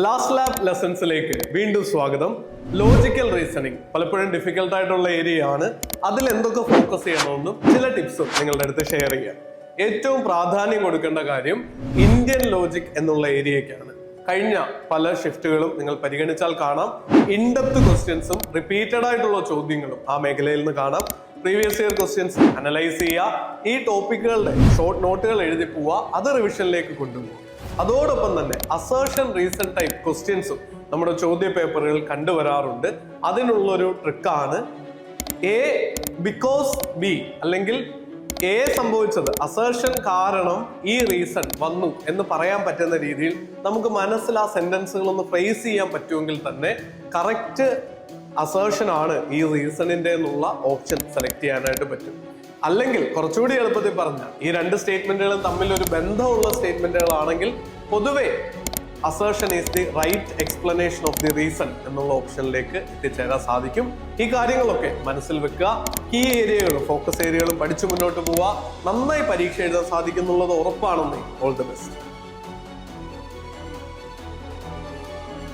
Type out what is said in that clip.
Last lab ലെസൺസിലേക്ക് വീണ്ടും സ്വാഗതം. Logical reasoning പലപ്പോഴും ഡിഫിക്കൽട്ട് ആയിട്ടുള്ള ഏരിയ ആണ്. അതിൽ എന്തൊക്കെ ഫോക്കസ് ചെയ്യണമെന്നും ചില ടിപ്സും നിങ്ങളുടെ അടുത്ത് ഷെയർ ചെയ്യാം. ഏറ്റവും പ്രാധാന്യം കൊടുക്കേണ്ട കാര്യം ഇന്ത്യൻ ലോജിക് എന്നുള്ള ഏരിയയ്ക്കാണ്. കഴിഞ്ഞ പല ഷിഫ്റ്റുകളും നിങ്ങൾ പരിഗണിച്ചാൽ കാണാം, ഇൻഡെപ്ത് ക്വസ്റ്റ്യൻസും റിപ്പീറ്റഡ് ആയിട്ടുള്ള ചോദ്യങ്ങളും ആ മേഖലയിൽ നിന്ന് കാണാം. പ്രീവിയസ് ഇയർ ക്വസ്റ്റ്യൻസ് അനലൈസ് ചെയ്യുക, ഈ ടോപ്പിക്കുകളുടെ ഷോർട്ട് നോട്ടുകൾ എഴുതി പോവുക, അത് റിവിഷനിലേക്ക് കൊണ്ടുപോകുക. അതോടൊപ്പം തന്നെ അസേർഷൻ റീസൺ ടൈപ്പ് ക്വസ്റ്റ്യൻസും നമ്മുടെ ചോദ്യ പേപ്പറുകൾ കണ്ടുവരാറുണ്ട്. അതിനുള്ളൊരു ട്രിക്കാണ് എ ബിക്കോസ് ബി, അല്ലെങ്കിൽ എ സംഭവിച്ചത് അസേർഷൻ കാരണം ഈ റീസൺ വന്നു എന്ന് പറയാൻ പറ്റുന്ന രീതിയിൽ നമുക്ക് മനസ്സിൽ ആ സെന്റൻസുകൾ ഒന്ന് ഫ്രേസ് ചെയ്യാൻ പറ്റുമെങ്കിൽ തന്നെ കറക്റ്റ് അസേർഷൻ ആണ് ഈ റീസണിന്റെ എന്നുള്ള ഓപ്ഷൻ സെലക്ട് ചെയ്യാനായിട്ട് പറ്റും. അല്ലെങ്കിൽ കുറച്ചുകൂടി എളുപ്പത്തിൽ പറഞ്ഞാൽ ഈ രണ്ട് സ്റ്റേറ്റ്മെന്റുകളും തമ്മിൽ ഒരു ബന്ധമുള്ള സ്റ്റേറ്റ്മെന്റുകളാണെങ്കിൽ പൊതുവെ assertion is the right explanation of the reason എന്നുള്ള ഓപ്ഷനിലേക്ക് എത്തിച്ചേരാൻ സാധിക്കും. ഈ കാര്യങ്ങളൊക്കെ മനസ്സിൽ വെക്കുക. കീ ഏരിയകളും ഫോക്കസ് ഏരിയകളും പഠിച്ചു മുന്നോട്ട് പോവുക. നന്നായി പരീക്ഷ എഴുതാൻ സാധിക്കുന്നുള്ളത് ഉറപ്പാണെന്നേ. All the best.